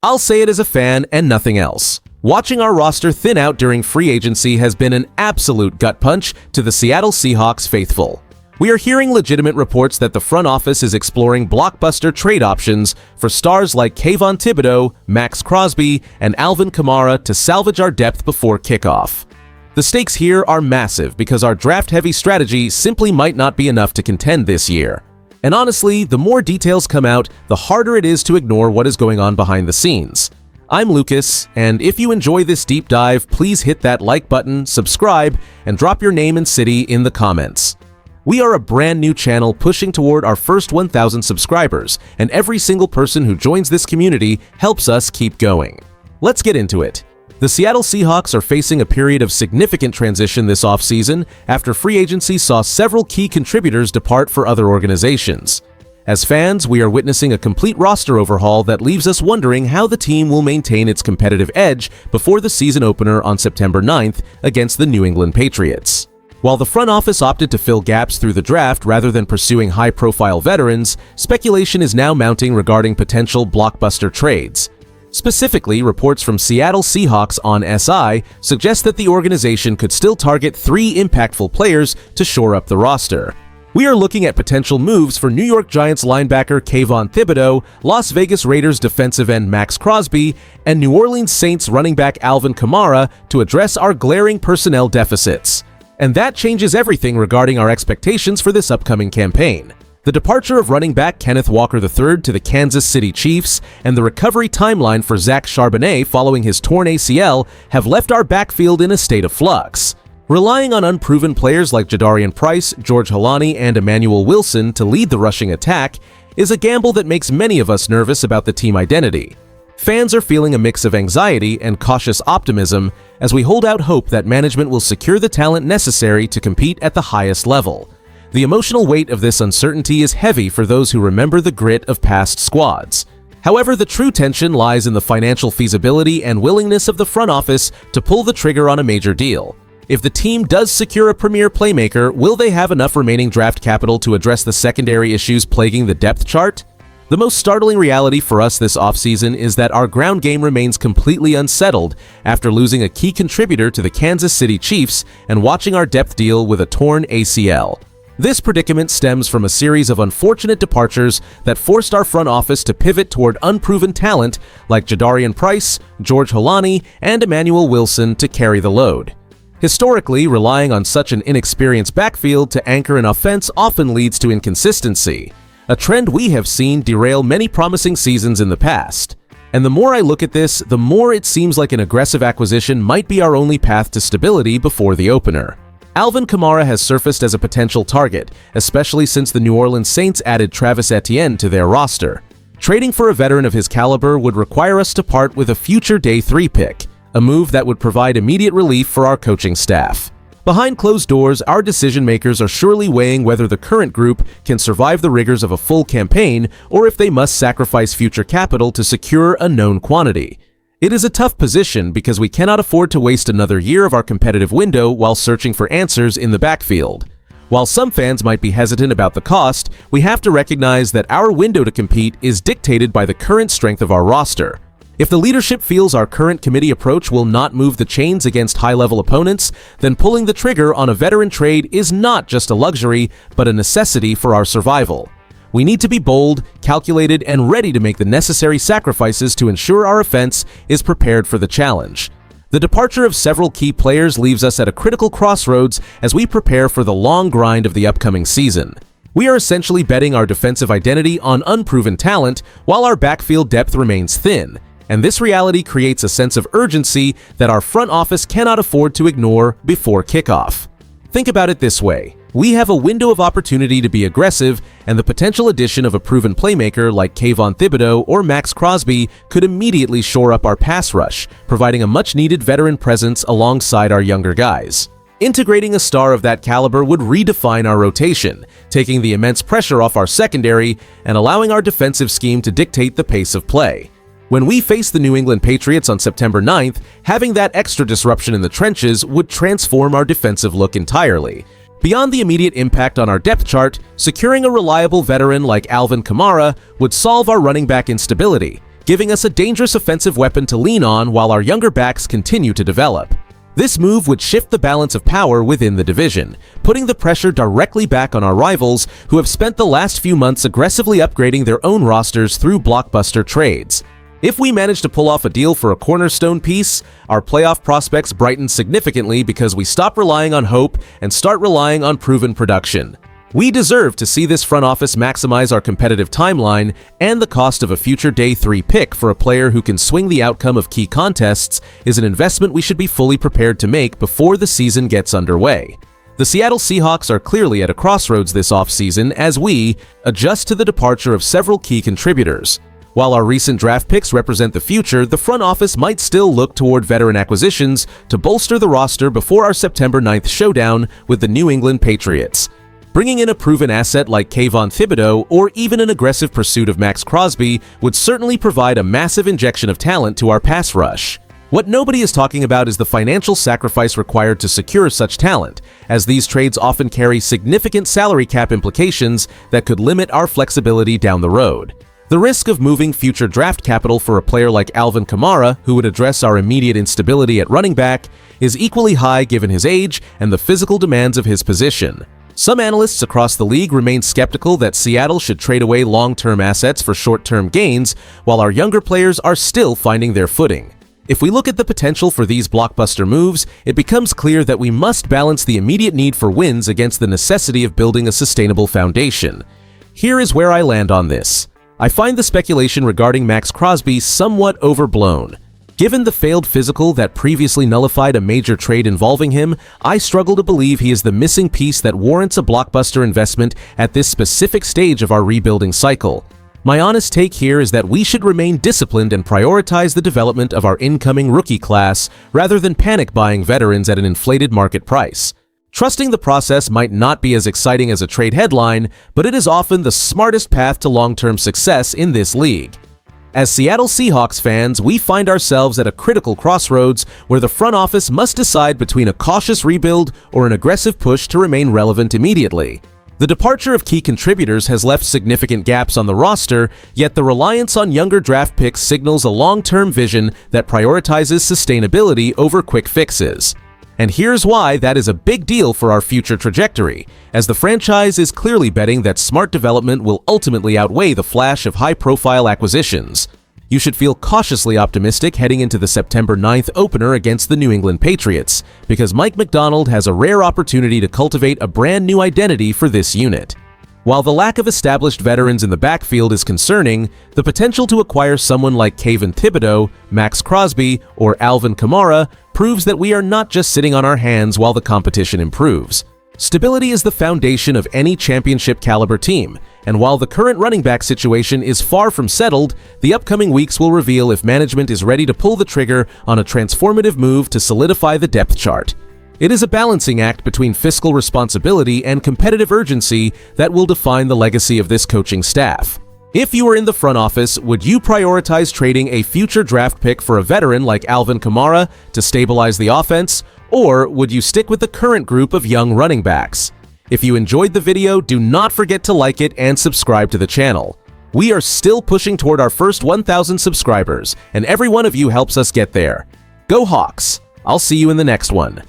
I'll say it as a fan and nothing else. Watching our roster thin out during free agency has been an absolute gut punch to the Seattle Seahawks faithful. We are hearing legitimate reports that the front office is exploring blockbuster trade options for stars like Kayvon Thibodeau, Max Crosby, and Alvin Kamara to salvage our depth before kickoff. The stakes here are massive because our draft-heavy strategy simply might not be enough to contend this year. And honestly, the more details come out, the harder it is to ignore what is going on behind the scenes. I'm Lucas, and if you enjoy this deep dive, please hit that like button, subscribe, and drop your name and city in the comments. We are a brand new channel pushing toward our first 1,000 subscribers, and every single person who joins this community helps us keep going. Let's get into it. The Seattle Seahawks are facing a period of significant transition this offseason after free agency saw several key contributors depart for other organizations. As fans, we are witnessing a complete roster overhaul that leaves us wondering how the team will maintain its competitive edge before the season opener on September 9th against the New England Patriots. While the front office opted to fill gaps through the draft rather than pursuing high-profile veterans, speculation is now mounting regarding potential blockbuster trades. Specifically, reports from Seattle Seahawks on SI suggest that the organization could still target 3 impactful players to shore up the roster. We are looking at potential moves for New York Giants linebacker Kayvon Thibodeau, Las Vegas Raiders defensive end Max Crosby, and New Orleans Saints running back Alvin Kamara to address our glaring personnel deficits. And that changes everything regarding our expectations for this upcoming campaign. The departure of running back Kenneth Walker III to the Kansas City Chiefs and the recovery timeline for Zach Charbonnet following his torn ACL have left our backfield in a state of flux. Relying on unproven players like Jadarian Price, George Holani, and Emmanuel Wilson to lead the rushing attack is a gamble that makes many of us nervous about the team identity. Fans are feeling a mix of anxiety and cautious optimism as we hold out hope that management will secure the talent necessary to compete at the highest level. The emotional weight of this uncertainty is heavy for those who remember the grit of past squads. However, the true tension lies in the financial feasibility and willingness of the front office to pull the trigger on a major deal. If the team does secure a premier playmaker, will they have enough remaining draft capital to address the secondary issues plaguing the depth chart? The most startling reality for us this offseason is that our ground game remains completely unsettled after losing a key contributor to the Kansas City Chiefs and watching our depth deal with a torn ACL. This predicament stems from a series of unfortunate departures that forced our front office to pivot toward unproven talent like Jadarian Price, George Holani, and Emmanuel Wilson to carry the load. Historically, relying on such an inexperienced backfield to anchor an offense often leads to inconsistency, a trend we have seen derail many promising seasons in the past. And the more I look at this, the more it seems like an aggressive acquisition might be our only path to stability before the opener. Alvin Kamara has surfaced as a potential target, especially since the New Orleans Saints added Travis Etienne to their roster. Trading for a veteran of his caliber would require us to part with a future Day 3 pick, a move that would provide immediate relief for our coaching staff. Behind closed doors, our decision-makers are surely weighing whether the current group can survive the rigors of a full campaign or if they must sacrifice future capital to secure a known quantity. It is a tough position because we cannot afford to waste another year of our competitive window while searching for answers in the backfield. While some fans might be hesitant about the cost, we have to recognize that our window to compete is dictated by the current strength of our roster. If the leadership feels our current committee approach will not move the chains against high-level opponents, then pulling the trigger on a veteran trade is not just a luxury, but a necessity for our survival. We need to be bold, calculated, and ready to make the necessary sacrifices to ensure our offense is prepared for the challenge. The departure of several key players leaves us at a critical crossroads as we prepare for the long grind of the upcoming season. We are essentially betting our defensive identity on unproven talent while our backfield depth remains thin, and this reality creates a sense of urgency that our front office cannot afford to ignore before kickoff. Think about it this way. We have a window of opportunity to be aggressive, and the potential addition of a proven playmaker like Kayvon Thibodeau or Max Crosby could immediately shore up our pass rush, providing a much-needed veteran presence alongside our younger guys. Integrating a star of that caliber would redefine our rotation, taking the immense pressure off our secondary and allowing our defensive scheme to dictate the pace of play. When we face the New England Patriots on September 9th, having that extra disruption in the trenches would transform our defensive look entirely. Beyond the immediate impact on our depth chart, securing a reliable veteran like Alvin Kamara would solve our running back instability, giving us a dangerous offensive weapon to lean on while our younger backs continue to develop. This move would shift the balance of power within the division, putting the pressure directly back on our rivals who have spent the last few months aggressively upgrading their own rosters through blockbuster trades. If we manage to pull off a deal for a cornerstone piece, our playoff prospects brighten significantly because we stop relying on hope and start relying on proven production. We deserve to see this front office maximize our competitive timeline, and the cost of a future Day 3 pick for a player who can swing the outcome of key contests is an investment we should be fully prepared to make before the season gets underway. The Seattle Seahawks are clearly at a crossroads this offseason as we adjust to the departure of several key contributors. While our recent draft picks represent the future, the front office might still look toward veteran acquisitions to bolster the roster before our September 9th showdown with the New England Patriots. Bringing in a proven asset like Kayvon Thibodeau or even an aggressive pursuit of Max Crosby would certainly provide a massive injection of talent to our pass rush. What nobody is talking about is the financial sacrifice required to secure such talent, as these trades often carry significant salary cap implications that could limit our flexibility down the road. The risk of moving future draft capital for a player like Alvin Kamara, who would address our immediate instability at running back, is equally high given his age and the physical demands of his position. Some analysts across the league remain skeptical that Seattle should trade away long-term assets for short-term gains, while our younger players are still finding their footing. If we look at the potential for these blockbuster moves, it becomes clear that we must balance the immediate need for wins against the necessity of building a sustainable foundation. Here is where I land on this. I find the speculation regarding Max Crosby somewhat overblown. Given the failed physical that previously nullified a major trade involving him, I struggle to believe he is the missing piece that warrants a blockbuster investment at this specific stage of our rebuilding cycle. My honest take here is that we should remain disciplined and prioritize the development of our incoming rookie class rather than panic buying veterans at an inflated market price. Trusting the process might not be as exciting as a trade headline, but it is often the smartest path to long-term success in this league. As Seattle Seahawks fans, we find ourselves at a critical crossroads where the front office must decide between a cautious rebuild or an aggressive push to remain relevant immediately. The departure of key contributors has left significant gaps on the roster, yet the reliance on younger draft picks signals a long-term vision that prioritizes sustainability over quick fixes. And here's why that is a big deal for our future trajectory, as the franchise is clearly betting that smart development will ultimately outweigh the flash of high-profile acquisitions. You should feel cautiously optimistic heading into the September 9th opener against the New England Patriots, because Mike Macdonald has a rare opportunity to cultivate a brand new identity for this unit. While the lack of established veterans in the backfield is concerning, the potential to acquire someone like Kayvon Thibodeau, Max Crosby, or Alvin Kamara proves that we are not just sitting on our hands while the competition improves. Stability is the foundation of any championship-caliber team, and while the current running back situation is far from settled, the upcoming weeks will reveal if management is ready to pull the trigger on a transformative move to solidify the depth chart. It is a balancing act between fiscal responsibility and competitive urgency that will define the legacy of this coaching staff. If you were in the front office, would you prioritize trading a future draft pick for a veteran like Alvin Kamara to stabilize the offense, or would you stick with the current group of young running backs? If you enjoyed the video, do not forget to like it and subscribe to the channel. We are still pushing toward our first 1,000 subscribers, and every one of you helps us get there. Go Hawks! I'll see you in the next one.